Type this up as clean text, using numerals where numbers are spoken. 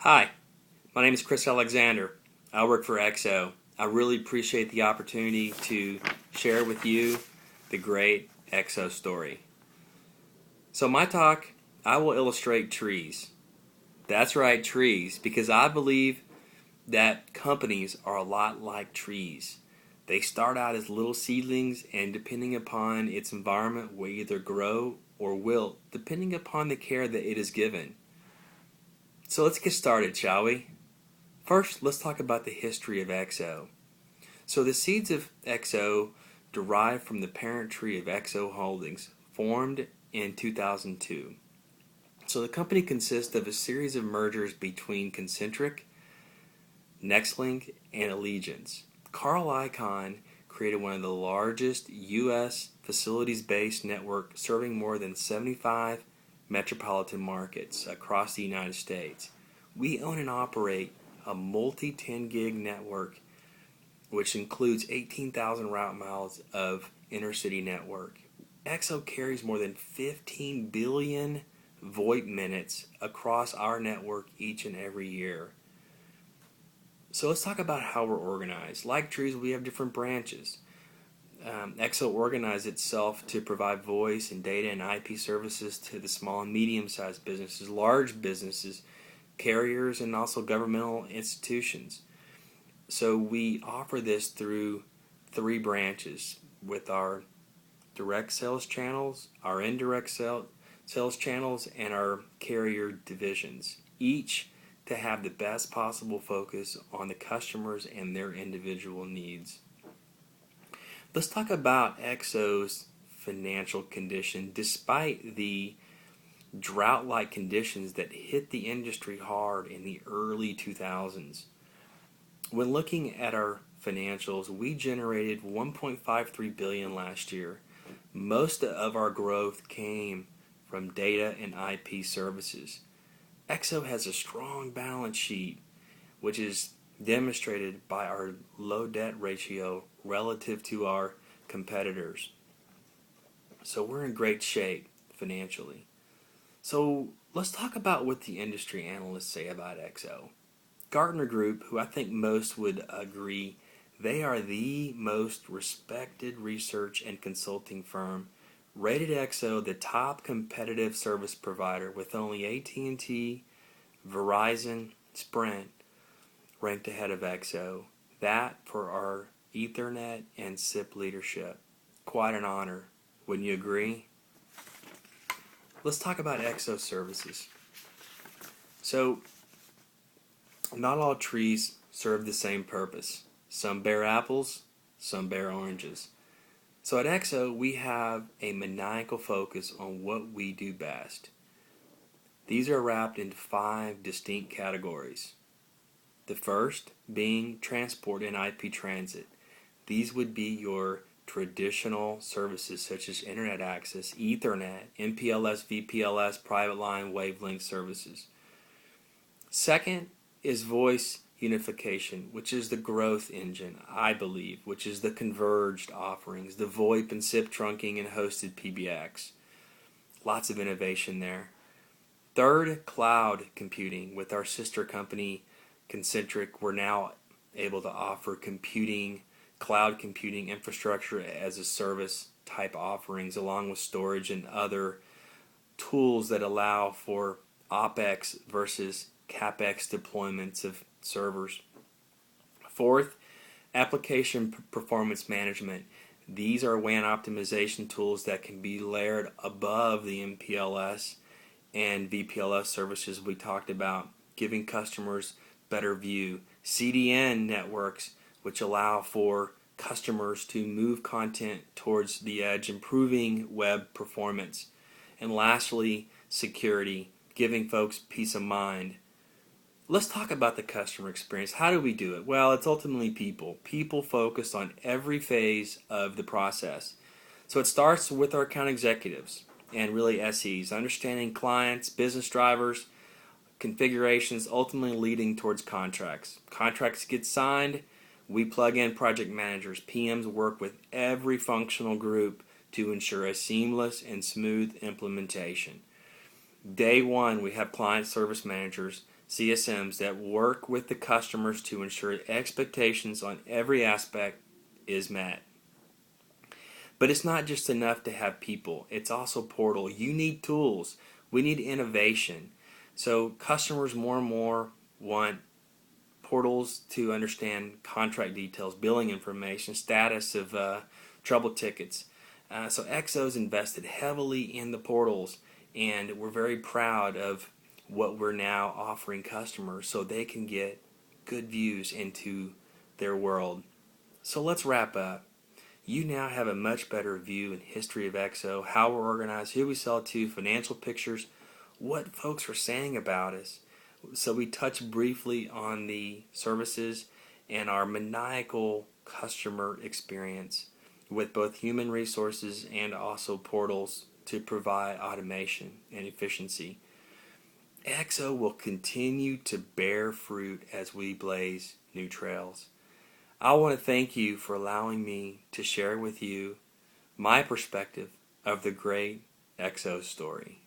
Hi, my name is Chris Alexander. I work for XO. I really appreciate the opportunity to share with you the great XO story. So, my talk, I will illustrate trees. That's right, trees, because I believe that companies are a lot like trees. They start out as little seedlings, and depending upon its environment, will either grow or wilt, depending upon the care that it is given. So, let's get started, shall we? First, let's talk about the history of XO. So the seeds of XO derive from the parent tree of XO Holdings, formed in 2002. So the company consists of a series of mergers between Concentric, Nextlink, and Allegiance. Carl Icahn created one of the largest U.S. facilities-based network serving more than 75 metropolitan markets across the United States. We own and operate a multi-10 gig network which includes 18,000 route miles of intercity network. XO carries more than 15 billion VoIP minutes across our network each and every year. So let's talk about how we're organized. Like trees, we have different branches. XO organized itself to provide voice and data and IP services to the small and medium-sized businesses, large businesses, carriers, and also governmental institutions. So we offer this through three branches with our direct sales channels, our indirect sales channels, and our carrier divisions, each to have the best possible focus on the customers and their individual needs. Let's talk about XO's financial condition. Despite the drought-like conditions that hit the industry hard in the early 2000s, when looking at our financials, we generated $1.53 billion last year. Most of our growth came from data and IP services. XO has a strong balance sheet, which is demonstrated by our low debt ratio relative to our competitors. So we're in great shape financially. So let's talk about what the industry analysts say about XO. Gartner Group, who I think most would agree, they are the most respected research and consulting firm, rated XO the top competitive service provider with only AT&T, Verizon, Sprint ranked ahead of XO. That for our Ethernet and SIP leadership. Quite an honor, wouldn't you agree? Let's talk about XO services. So, not all trees serve the same purpose. Some bear apples, some bear oranges. So at XO, we have a maniacal focus on what we do best. These are wrapped into 5 distinct categories. The first being transport and IP transit. These would be your traditional services such as Internet access, Ethernet, MPLS, VPLS, private line, wavelength services. Second is voice unification, which is the growth engine, I believe, which is the converged offerings, the VoIP and SIP trunking and hosted PBX. Lots of innovation there. Third, cloud computing. With our sister company, Concentric, we're now able to offer cloud computing infrastructure as a service type offerings, along with storage and other tools that allow for OpEx versus CapEx deployments of servers. Fourth, application performance management. These are WAN optimization tools that can be layered above the MPLS and VPLS services we talked about, giving customers better view. CDN networks, which allow for customers to move content towards the edge, improving web performance. And lastly, security, giving folks peace of mind. Let's talk about the customer experience. How do we do it? Well, it's ultimately people. People focused on every phase of the process. So it starts with our account executives and really SEs, understanding clients, business drivers, configurations, ultimately leading towards contracts. Contracts get signed, we plug in project managers. PMs work with every functional group to ensure a seamless and smooth implementation. Day one, we have client service managers, CSMs, that work with the customers to ensure expectations on every aspect is met. But it's not just enough to have people. It's also portal. You need tools. We need innovation. So customers more and more want portals to understand contract details, billing information, status of trouble tickets. So Exo's invested heavily in the portals, and we're very proud of what we're now offering customers so they can get good views into their world. So let's wrap up. You now have a much better view and history of Exo, how we're organized, who we sell to, financial pictures, what folks are saying about us. So we touched briefly on the services and our maniacal customer experience with both human resources and also portals to provide automation and efficiency. Exo will continue to bear fruit as we blaze new trails. I want to thank you for allowing me to share with you my perspective of the great Exo story.